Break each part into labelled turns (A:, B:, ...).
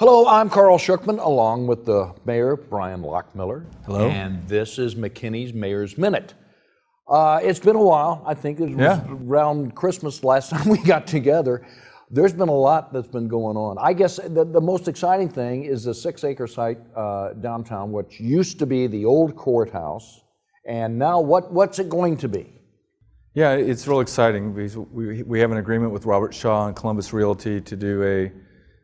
A: Hello, I'm Carl Schuckman, along with the mayor, Brian Loughmiller.
B: Hello.
A: And this is McKinney's Mayor's Minute. It's been a while. I think it was around Christmas last time we got together. There's been a lot that's been going on. I guess the most exciting thing is the 6-acre site downtown, which used to be the old courthouse. And now what's it going to be?
B: Yeah, it's real exciting because we have an agreement with Robert Shaw and Columbus Realty to do a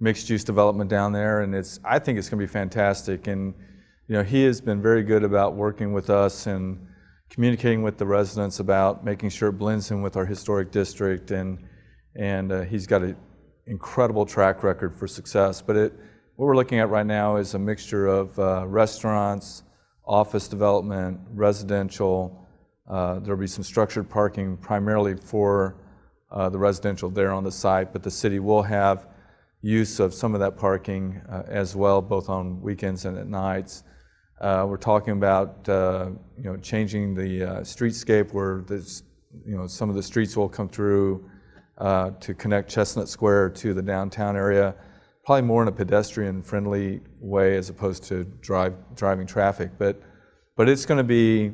B: mixed-use development down there, and I think it's going to be fantastic. And he has been very good about working with us and communicating with the residents about making sure it blends in with our historic district, and he's got an incredible track record for success. But what we're looking at right now is a mixture of restaurants, office development, residential. There'll be some structured parking primarily for the residential there on the site, but the city will have use of some of that parking as well, both on weekends and at nights. We're talking about changing the streetscape where some of the streets will come through to connect Chestnut Square to the downtown area, probably more in a pedestrian-friendly way as opposed to driving traffic. But it's going to be,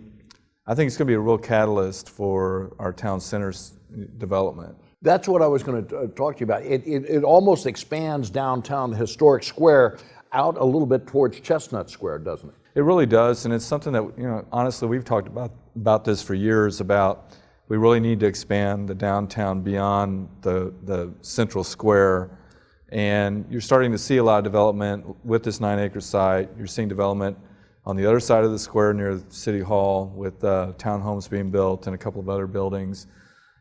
B: I think it's going to be a real catalyst for our town center's development.
A: That's what I was going to talk to you about. It almost expands downtown, the historic square, out a little bit towards Chestnut Square, doesn't it?
B: It really does, and it's something that, honestly, we've talked about this for years, about we really need to expand the downtown beyond the central square. And you're starting to see a lot of development with this 9-acre site. You're seeing development on the other side of the square near City Hall with townhomes being built and a couple of other buildings.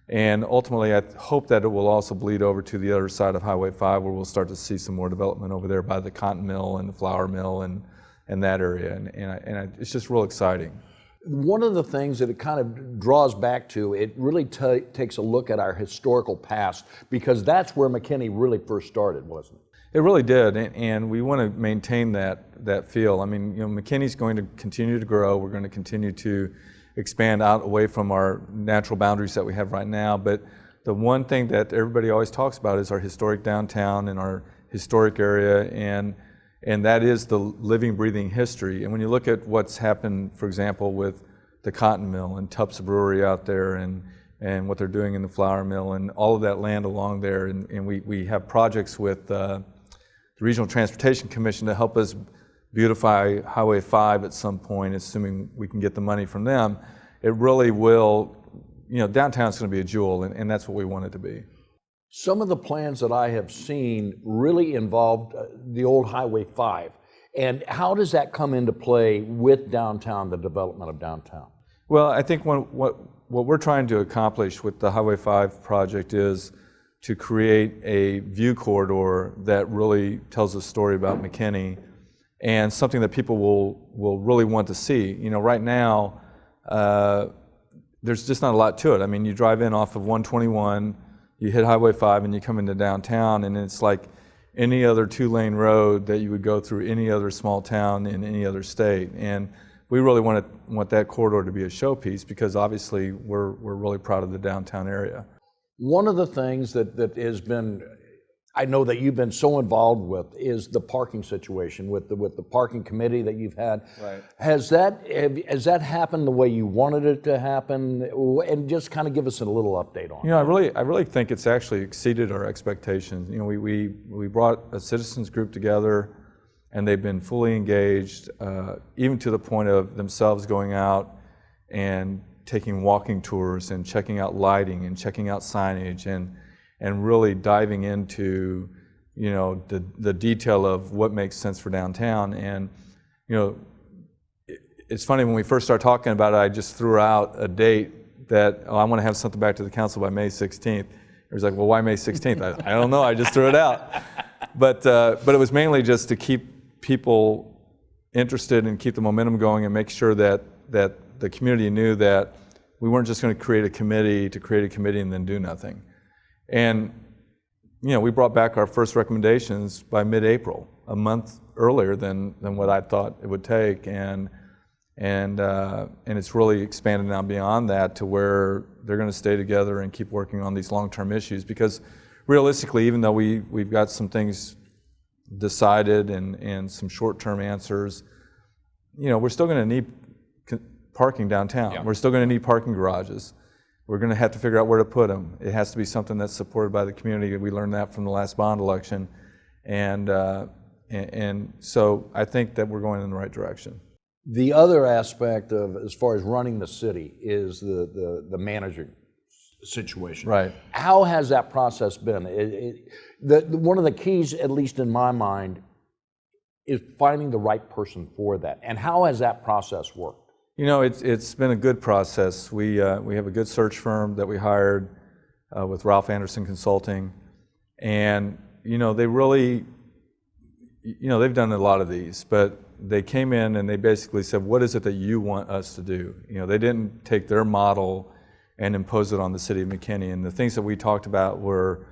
B: And ultimately, I hope that it will also bleed over to the other side of Highway 5, where we'll start to see some more development over there by the cotton mill and the flour mill and that area. And it's just real exciting.
A: One of the things that it kind of draws back to, it really takes a look at our historical past, because that's where McKinney really first started, wasn't it?
B: It really did, and we want to maintain that feel. I mean, McKinney's going to continue to grow. We're going to continue to expand out away from our natural boundaries that we have right now. But the one thing that everybody always talks about is our historic downtown and our historic area, and that is the living, breathing history. And when you look at what's happened, for example, with the cotton mill and Tubbs Brewery out there, and what they're doing in the flour mill and all of that land along there, and we have projects with the Regional Transportation Commission to help us beautify Highway 5 at some point, assuming we can get the money from them. It really will, downtown's going to be a jewel, and that's what we want it to be.
A: Some of the plans that I have seen really involved the old Highway 5. And how does that come into play with downtown, the development of downtown?
B: Well, I think what we're trying to accomplish with the Highway 5 project is to create a view corridor that really tells a story about McKinney, and something that people will really want to see. Right now, there's just not a lot to it. I mean, you drive in off of 121, you hit Highway 5, and you come into downtown, and it's like any other 2-lane road that you would go through any other small town in any other state. And we really want that corridor to be a showpiece, because obviously we're really proud of the downtown area.
A: One of the things that has been, I know that you've been so involved with, is the parking situation with the parking committee that you've had.
B: Right.
A: Has that happened the way you wanted it to happen? And just kind of give us a little update on it.
B: I really think it's actually exceeded our expectations. We brought a citizens group together, and they've been fully engaged, even to the point of themselves going out and taking walking tours and checking out lighting and checking out signage and really diving into the detail of what makes sense for downtown. And it's funny, when we first started talking about it, I just threw out a date that I want to have something back to the council by May 16th. It was like, well, why May 16th? I don't know, I just threw it out. But it was mainly just to keep people interested and keep the momentum going, and make sure that the community knew that we weren't just going to create a committee and then do nothing. And we brought back our first recommendations by mid-April, a month earlier than what I thought it would take, and it's really expanded now beyond that to where they're going to stay together and keep working on these long-term issues. Because realistically, even though we've got some things decided and some short-term answers, we're still going to need parking downtown.
A: Yeah.
B: We're still going to need parking garages. We're going to have to figure out where to put them. It has to be something that's supported by the community. We learned that from the last bond election. And so I think that we're going in the right direction.
A: The other aspect of, as far as running the city, is the managing situation.
B: Right.
A: How has that process been? One of the keys, at least in my mind, is finding the right person for that. And how has that process worked?
B: It's been a good process. We have a good search firm that we hired with Ralph Anderson Consulting, and they really, they've done a lot of these, but they came in and they basically said, what is it that you want us to do? They didn't take their model and impose it on the city of McKinney. And the things that we talked about were,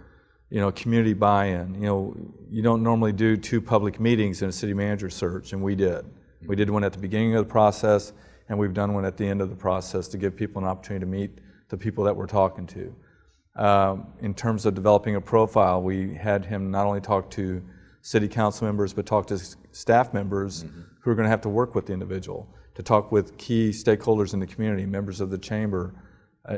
B: community buy-in. You don't normally do 2 public meetings in a city manager search, and we did. We did one at the beginning of the process, and we've done one at the end of the process to give people an opportunity to meet the people that we're talking to. In terms of developing a profile, we had him not only talk to city council members, but talk to staff members who are going to have to work with the individual, to talk with key stakeholders in the community, members of the chamber.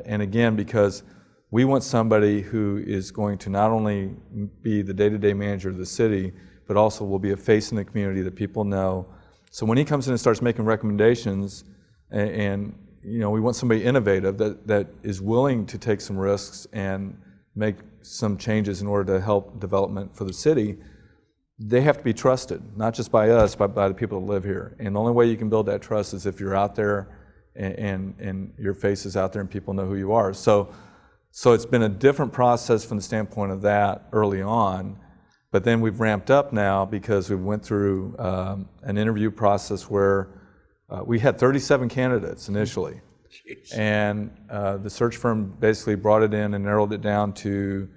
B: And again, because we want somebody who is going to not only be the day-to-day manager of the city, but also will be a face in the community that people know. So when he comes in and starts making recommendations, and we want somebody innovative that is willing to take some risks and make some changes in order to help development for the city, they have to be trusted, not just by us, but by the people that live here. And the only way you can build that trust is if you're out there and your face is out there and people know who you are. So it's been a different process from the standpoint of that early on, but then we've ramped up now because we went through an interview process where we had 37 candidates initially. Jeez. And the search firm basically brought it in and narrowed it down to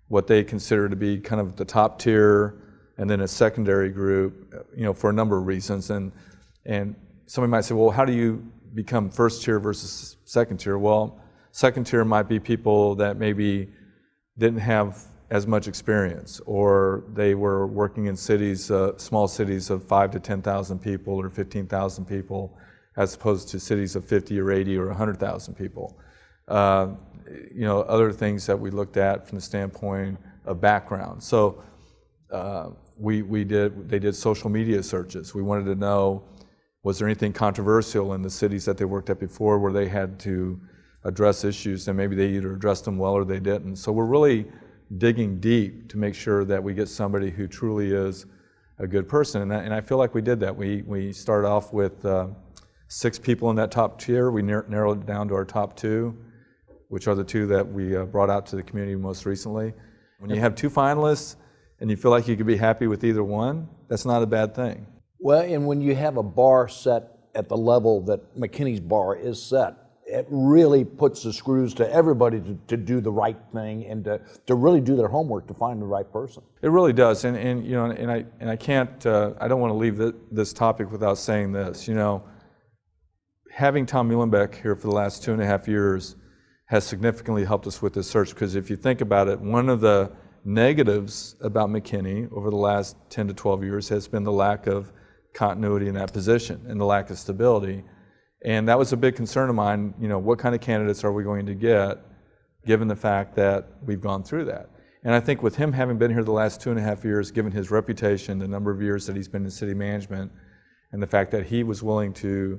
B: what they consider to be kind of the top tier, and then a secondary group, for a number of reasons. And somebody might say, well, how do you become first tier versus second tier? Well, second tier might be people that maybe didn't have as much experience, or they were working in cities, small cities of 5,000 to 10,000 people or 15,000 people, as opposed to cities of 50 or 80 or 100,000 people. Other things that we looked at from the standpoint of background. So they did social media searches. We wanted to know, was there anything controversial in the cities that they worked at before where they had to address issues and maybe they either addressed them well or they didn't. So we're really digging deep to make sure that we get somebody who truly is a good person. And I feel like we did that. We started off with 6 people in that top tier. We narrowed it down to our top 2, which are the 2 that we brought out to the community most recently. When you have 2 finalists and you feel like you could be happy with either one, that's not a bad thing.
A: Well, and when you have a bar set at the level that McKinney's bar is set, it really puts the screws to everybody to do the right thing and to really do their homework to find the right person.
B: It really does, and I can't. I don't want to leave this topic without saying this. Having Tom Muhlenbeck here for the last 2.5 years has significantly helped us with this search, because if you think about it, one of the negatives about McKinney over the last 10 to 12 years has been the lack of continuity in that position and the lack of stability. And that was a big concern of mine, what kind of candidates are we going to get, given the fact that we've gone through that. And I think with him having been here the last 2.5 years, given his reputation, the number of years that he's been in city management, and the fact that he was willing to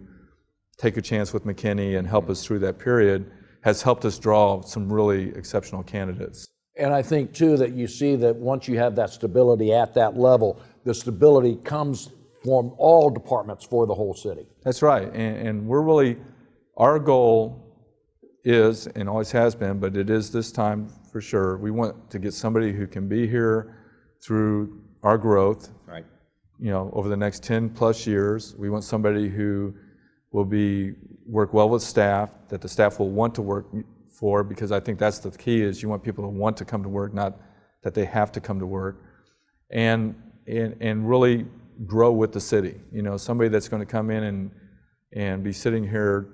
B: take a chance with McKinney and help us through that period, has helped us draw some really exceptional candidates.
A: And I think too that you see that once you have that stability at that level, the stability comes from all departments for the whole city.
B: That's right, and we're really, our goal is, and always has been, but it is this time for sure, we want to get somebody who can be here through our growth,
A: right?
B: Over the next 10 plus years. We want somebody who will work well with staff, that the staff will want to work for, because I think that's the key, is you want people to want to come to work, not that they have to come to work, and really grow with the city. Somebody that's going to come in and be sitting here,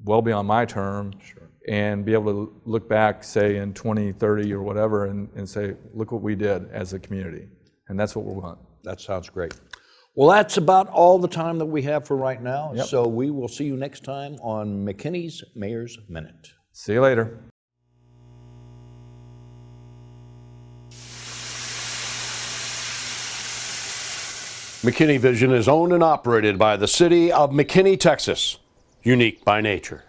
B: well beyond my term, sure, and be able to look back, say in 20, 30 or whatever, and say, look what we did as a community. and that's what we want.
A: That sounds great. Well, that's about all the time that we have for right now.
B: Yep.
A: So we will see you next time on McKinney's Mayor's Minute.
B: See you later.
C: McKinney Vision is owned and operated by the city of McKinney, Texas. Unique by nature.